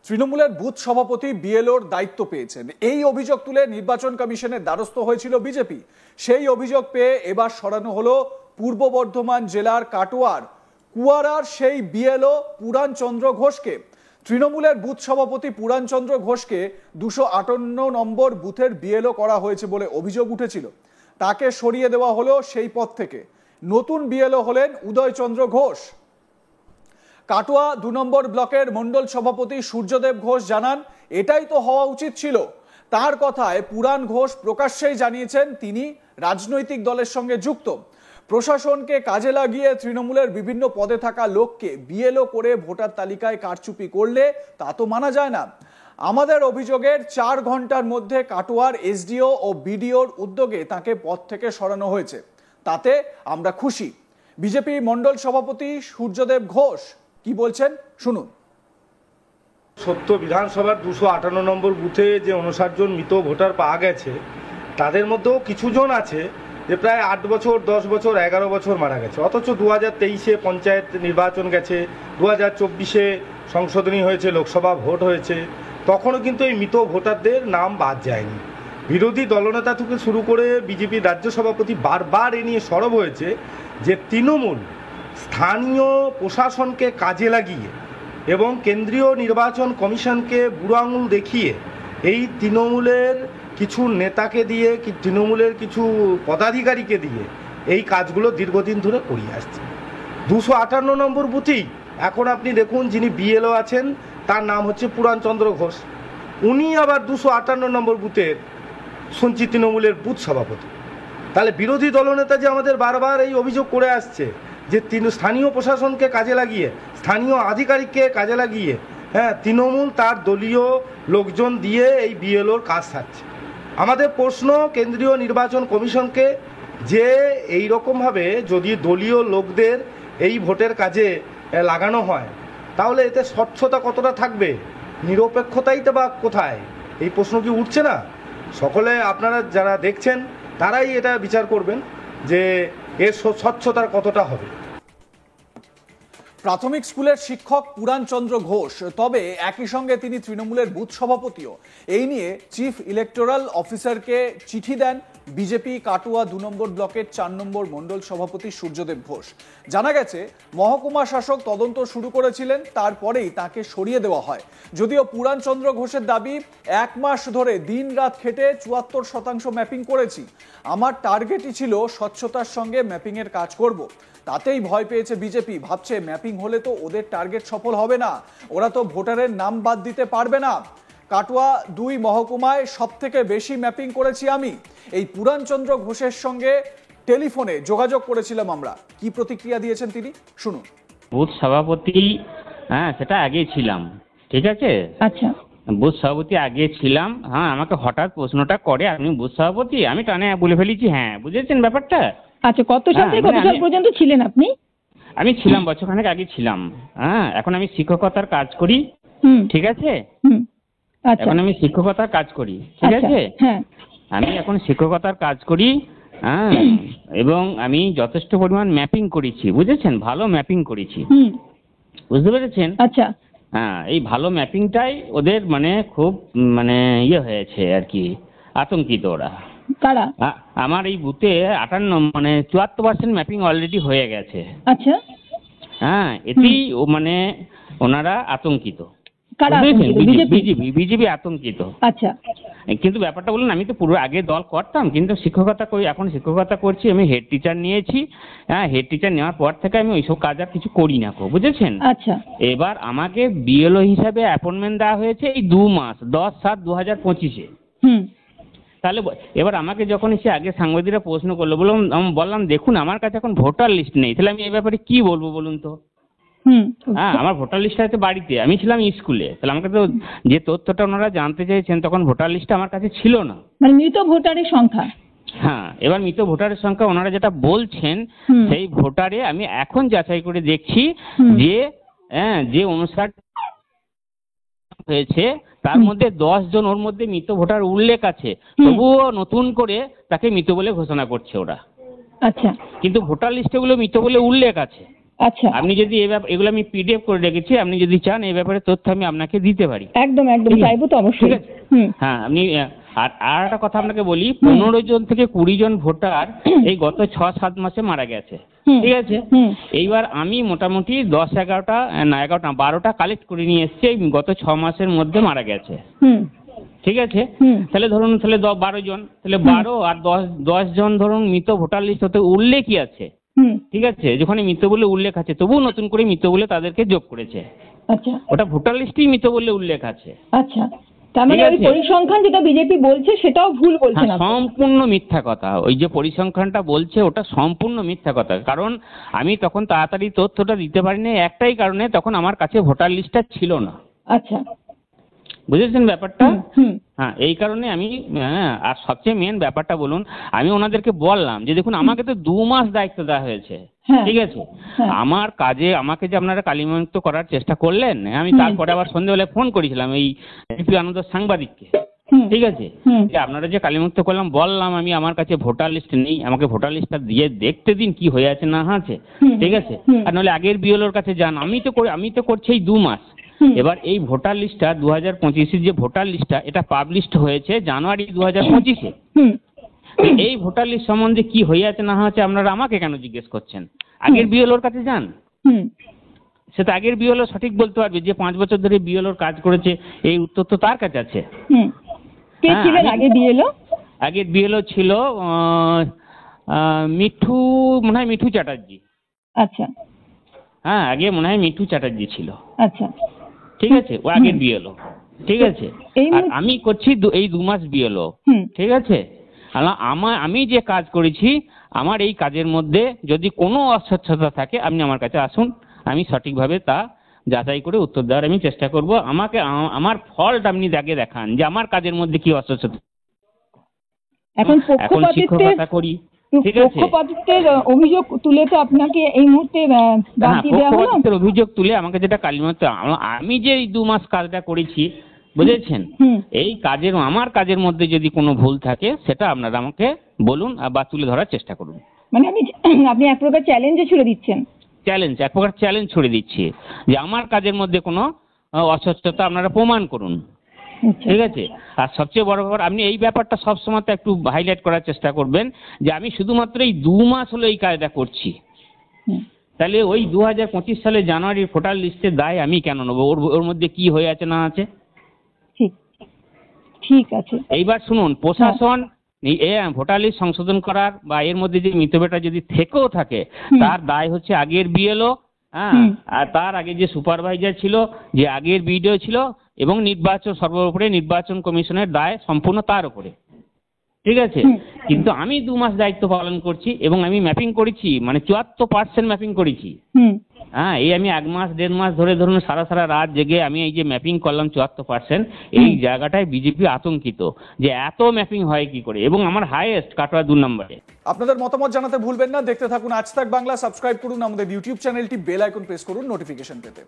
তৃণমূলের বুথ সভাপতি বিএলওর দায়িত্ব পেয়েছেন, এই অভিযোগ তুলে নির্বাচন কমিশনের দ্বারস্থ হয়েছিল বিজেপি। সেই অভিযোগ পেয়ে এবার সরানো হলো পূর্ব বর্ধমান জেলার কাটোয়ার কুয়ারার সেই বিএলও পুরাণচন্দ্র ঘোষকে। তৃণমূলের বুথ সভাপতি পুরাণচন্দ্র ঘোষকে 258 নম্বর বুথের বিএলও করা হয়েছে বলে অভিযোগ উঠেছিল। তাকে সরিয়ে দেওয়া হলো সেই পদ থেকে। নতুন বিএলও হলেন উদয়চন্দ্র ঘোষ। কাটোয়া 2 নম্বর ব্লকের মন্ডল সভাপতি সূর্যদেব ঘোষ জানান, এটাই তো হওয়া উচিত ছিল। তার কথায় পুরাণ ঘোষ প্রকাশ্যেই জানিয়েছেন তিনি রাজনৈতিক দলের সঙ্গে যুক্ত। প্রশাসনকে কাজে লাগিয়ে তৃণমূলের বিভিন্ন পদে থাকা লোককে বিএলও করে ভোটার তালিকায় কারচুপি করলে তা তো মানা যায় না। আমাদের অভিযোগের 4 ঘন্টার মধ্যে কাটোয়ার এসডিও ও বিডিওর উদ্যোগে তাকে পদ থেকে সরানো হয়েছে, তাতে আমরা খুশি। বিজেপি মন্ডল সভাপতি সূর্যদেব ঘোষ কি বলছেন শুনুন। সত্য বিধানসভার 258 নম্বর বুথে যে 59 জন মৃত ভোটার পাওয়া গেছে, তাদের মধ্যেও কিছুজন আছে যে প্রায় 8 বছর 10 বছর 11 বছর মারা গেছে, অথচ 2023-এ পঞ্চায়েত নির্বাচন গেছে, 2024-এ সংশোধনী হয়েছে, লোকসভা ভোট হয়েছে, তখনও কিন্তু এই মৃত ভোটারদের নাম বাদ যায়নি। বিরোধী দলনেতা থেকে শুরু করে বিজেপির রাজ্য সভাপতি বারবার এ নিয়ে সরব হয়েছে যে তৃণমূল স্থানীয় প্রশাসনকে কাজে লাগিয়ে এবং কেন্দ্রীয় নির্বাচন কমিশনকে বুড়ো আঙুল দেখিয়ে এই তৃণমূলের কিছু নেতাকে দিয়ে তৃণমূলের কিছু পদাধিকারীকে দিয়ে এই কাজগুলো দীর্ঘদিন ধরে করিয়ে আসছে। 258 নম্বর বুথেই এখন আপনি দেখুন যিনি বিএলও আছেন তার নাম হচ্ছে পুরাণচন্দ্র ঘোষ। উনি আবার 258 নম্বর বুথের শুনছি তৃণমূলের বুথ সভাপতি। তাহলে বিরোধী দলনেতা যে আমাদের বারবার এই অভিযোগ করে আসছে যে স্থানীয় প্রশাসনকে কাজে লাগিয়ে স্থানীয় আধিকারিককে কাজে লাগিয়ে তৃণমূল তার দলীয় লোকজন দিয়ে এই বিএলওর কাজ সারছে। আমাদের প্রশ্ন কেন্দ্রীয় নির্বাচন কমিশনকে যে এই রকমভাবে যদি দলীয় লোকদের এই ভোটের কাজে লাগানো হয় তাহলে এতে স্বচ্ছতা কতটা থাকবে, নিরপেক্ষতাই তো বা কোথায়, এই প্রশ্ন কি উঠছে না? সকলে আপনারা যারা দেখছেন তারাই এটা বিচার করবেন যে এর স্বচ্ছতার কতটা হবে। প্রাথমিক স্কুলের শিক্ষক পুরাণচন্দ্র ঘোষ, তবে একই সঙ্গে তিনি তৃণমূলের বুথ সভাপতিও। এই নিয়ে চিফ ইলেকটোরাল অফিসারকে চিঠি দেন বিজেপি কাটোয়া 2 নম্বর ব্লকের 4 নম্বর মন্ডল সভাপতি সূর্যদেব ঘোষ। জানা গেছে মহকুমা শাসক তদন্ত শুরু করেছিলেন, তারপরেই তাকে সরিয়ে দেওয়া হয়। যদিও পুরাণচন্দ্র ঘোষের দাবি, 1 মাস ধরে দিন রাত খেটে 74% ম্যাপিং করেছি। আমার টার্গেটই ছিল স্বচ্ছতার সঙ্গে ম্যাপিংয়ের কাজ করব। তাতেই ভয় পেয়েছে বিজেপি, ভাবছে ম্যাপিং হলে তো ওদের টার্গেট সফল হবে না, ওরা তো ভোটারের নাম বাদ দিতে পারবে না। কাটোয়া 2 মহকুমায় সব থেকে বেশি ম্যাপিং করেছি আমি। এই পুরাণচন্দ্র ঘোষের সঙ্গে টেলিফোনে যোগাযোগ করেছিলাম আমরা। কি প্রতিক্রিয়া দিয়েছেন তিনি শুনুন। বুথ সভাপতি সেটা আগেই ছিলাম, ঠিক আছে। আচ্ছা, বুথ সভাপতি আগে ছিলাম। আমাকে হঠাৎ প্রশ্নটা করে আপনি বুথ সভাপতি, আমি টানে বলে ফেলেছি হ্যাঁ, বুঝেছেন ব্যাপারটা। আচ্ছা, কত সাল থেকে কত সাল পর্যন্ত ছিলেন আপনি? আমি ছিলাম বছরখানেক আগে ছিলাম। এখন আমি শিক্ষকতার কাজ করি, ঠিক আছে। এখন আমি শিক্ষকতার কাজ করি, ঠিক আছে। আমি এখন শিক্ষকতার কাজ করি, এবং আমি যথেষ্ট পরিমাণ ম্যাপিং করেছি, বুঝেছেন, ভালো ম্যাপিং করেছি, বুঝতে পেরেছেন। আচ্ছা, এই ভালো ম্যাপিংটাই ওদের খুব হয়েছে আর কি, আতঙ্কিত ওরা। কারা? আমার এই বুথে 74% ম্যাপিং অলরেডি হয়ে গেছে। আচ্ছা, এতেই ওনারা আতঙ্কিত। বিজেপি আতঙ্কিত। আচ্ছা, কিন্তু ব্যাপারটা বলুন, আমি তো পুরো আগে দল করতাম, কিন্তু শিক্ষকতা করি, এখন শিক্ষকতা করছি, আমি হেড টিচার নিয়েছি। হেড টিচার নেওয়ার পর থেকে আমি ওইসব কাজ আর কিছু করি না, বুঝেছেন। আচ্ছা, এবার আমাকে বিএলও হিসাবে অ্যাপয়েন্টমেন্ট দেওয়া হয়েছে এই 2 মাস, 10/7/2025-এ। তাহলে এবার আমাকে যখন এসে আগে সাংবাদিকরা প্রশ্ন করলো, বললাম দেখুন আমার কাছে এখন ভোটার লিস্ট নেই, তাহলে আমি এই ব্যাপারে কি বলবো বলুন তো। আমার ভোটার লিস্ট আছে বাড়িতে, আমি ছিলাম স্কুলে, তাহলে আমাকে তো যে তথ্যটা ওনারা জানতে চাইছেন তখন ভোটার লিস্টটা আমার কাছে ছিল না। মৃত ভোটারের সংখ্যা, এবার মৃত ভোটারের সংখ্যা ওনারা যেটা বলছেন সেই ভোটারে আমি এখন যাচাই করে দেখছি যে 59 হয়েছে তার মধ্যে 10 জন ওর মধ্যে মৃত ভোটার উল্লেখ আছে, তবুও নতুন করে তাকে মৃত বলে ঘোষণা করছে ওরা। আচ্ছা, কিন্তু ভোটার লিস্টে গুলো মৃত বলে উল্লেখ আছে। আচ্ছা, আপনি যদি এগুলো আমি পিডিএফ করে রেখেছি, আপনি যদি চান এই ব্যাপারে তথ্য আমি আপনাকে দিতে পারি। একদম একদম ঠিক আছে? চাইবো তো অবশ্যই। ঠিক আছে। হ্যাঁ, আপনি আর একটা কথা আপনাকে বলি, 15 জন থেকে 20 জন ভোটার এই গত 6-7 মাসে মারা গেছে। ঠিক আছে। এইবার আমি মোটামুটি 12টা কালেক্ট করে নিয়ে এসেছি, এই গত 6 মাসের মধ্যে মারা গেছে। ঠিক আছে। তাহলে ধরুন 12 জন, তাহলে 12 আর 10 জন ধরুন মৃত ভোটার লিস্ট হতে উল্লেখই আছে। ঠিক আছে, যেখানে মৃত বলে উল্লেখ আছে তবুও নতুন করে মৃত বলে তাদেরকে যোগ করেছে। আচ্ছা, ওটা ভোটার লিস্টেই মৃত বলে উল্লেখ আছে। আচ্ছা, তার মানে ঠিক ওই আছে। পরিসংখ্যান যেটা বিজেপি বলছে সেটাও ভুল বলছেন হ্যাঁ, আপনি? সম্পূর্ণ মিথ্যা কথা। ওই যে পরিসংখ্যানটা বলছে ওটা সম্পূর্ণ মিথ্যা কথা। কারণ আমি তখন তাড়াতাড়ি তথ্যটা দিতে পারিনি একটাই কারণে, তখন আমার কাছে ভোটার লিস্টটা ছিল না। আচ্ছা, বুঝেছেন ব্যাপারটা? হ্যাঁ, এই কারণে আমি আর সবচেয়ে মেন ব্যাপারটা বলুন, আমি ওনাদেরকে বললাম যে দেখুন আমাকে তো 2 মাস দায়িত্ব দেওয়া হয়েছে। ঠিক আছে। আমার কাজে আমাকে যে আপনারা কালিমুক্ত করার চেষ্টা করলেন, আমি তারপরে আবার সন্ধ্যেবেলায় ফোন করেছিলাম এই এপি আনন্দ সাংবাদিককে। ঠিক আছে, যে আপনারা যে কালিমুক্ত করলাম, বললাম আমি আমার কাছে ভোটার লিস্ট নেই, আমাকে ভোটার লিস্টটা দিয়ে দেখতে দিন কি হয়ে আছে না আছে। ঠিক আছে। আর নাহলে আগের বিএলওর কাছে যান। আমি তো করছি এই 2 মাস। এবার এই ভোটার লিস্টটা 2025-এর যে ভোটার লিস্টটা এটা পাবলিশড হয়েছে জানুয়ারি 2025-এ। এই ভোটার লিস্ট সম্বন্ধে কি হয়ে আছে না আছে আপনারা আমাকে কেন জিজ্ঞেস করছেন? আগের বিএলওর কাছে যান। সে তো আগের বিএলও সঠিক বলতে পারবে, যে 5 বছর ধরে বিএলওর কাজ করেছে, এই উত্তর তো তার কাছে আছে। কে ছিলেন আগে বিএলও? আগের বিএলও ছিল মিঠু, মনে হয় মিঠু চ্যাটার্জি। আচ্ছা। হ্যাঁ, আগে মনে হয় মিঠু চ্যাটার্জি ছিল। আচ্ছা, ঠিক আছে, ও আগের বিএলও। ঠিক আছে। আর আমি করছি এই 2 মাস বিএলও। ঠিক আছে। আমি যে কাজ করেছি, আমার এই কাজের মধ্যে যদি কোনো অস্বচ্ছতা থাকে আপনি আমার কাছে আসুন, আমি সঠিকভাবে তা যাচাই করে উত্তর দেওয়ার আমি চেষ্টা করব। আমাকে আমার ফল্ট আপনি আগে দেখান যে আমার কাজের মধ্যে কি অস্বচ্ছতা। এখন শিক্ষকতা করি। ঠিক আছে। পক্ষপাতিত্বের অভিযোগ তুলে তো আপনাকে এই মুহূর্তে বাদ দিয়ে দেওয়া হলো? পক্ষপাতিত্বের অভিযোগ তুলে আমাকে যেটা কালিমুক্ত, আমি যে এই 2 মাস কাজটা করেছি, বুঝেছেন, এই কাজের আমার কাজের মধ্যে যদি কোনো ভুল থাকে সেটা আপনারা আমাকে বলুন বা তুলে ধরার চেষ্টা করুন। মানে আপনি এক প্রকার চ্যালেঞ্জে ছুড়ে দিচ্ছেন? এক প্রকার চ্যালেঞ্জ ছুড়ে দিচ্ছি যে আমার কাজের মধ্যে কোনো অস্বচ্ছতা আপনারা প্রমাণ করুন। ঠিক আছে। আর সবচেয়ে বড় ব্যাপার, আপনি এই ব্যাপারটা সবসময় তো একটু হাইলাইট করার চেষ্টা করবেন যে আমি শুধুমাত্র এই 2 মাস হলো এই কাজটা করছি। তাহলে ওই 2025 সালে জানুয়ারির ভোটার লিস্টের দায় আমি কেন নেবো? ওর মধ্যে কি হয়ে আছে না আছে। ঠিক আছে। এইবার শুনুন, প্রশাসন ভোটার লিস্ট সংশোধন করার বা এর মধ্যে যে মিতব্যয়টা যদি থেকেও থাকে, তার দায় হচ্ছে আগের বিএলও, আর তার আগে যে সুপারভাইজার ছিল, যে আগের বিডিও ছিল, এবং সর্বোপরি নির্বাচন কমিশনের দায় সম্পূর্ণ তার উপরে। ঠিক আছে। কিন্তু আমি 2 মাস দায়িত্ব পালন করছি এবং আমি ম্যাপিং করেছি, মানে 74% ম্যাপিং করেছি। হ্যাঁ, এই আমি 1 মাস 1.5 মাস ধরে ধরুন সারা রাত জেগে আমি এই যে ম্যাপিং করলাম 74%, এই জায়গাটায় বিজেপি আতঙ্কিত যে এত ম্যাপিং হয় কি করে, এবং আমার হাইয়েস্ট কাটোয়া 2 নম্বরে। আপনাদের মতামত জানাতে ভুলবেন না। দেখতে থাকুন আজ তাক বাংলা। সাবস্ক্রাইব করুন আমাদের ইউটিউব চ্যানেলটি, বেল আইকন প্রেস করুন নোটিফিকেশন পেতে।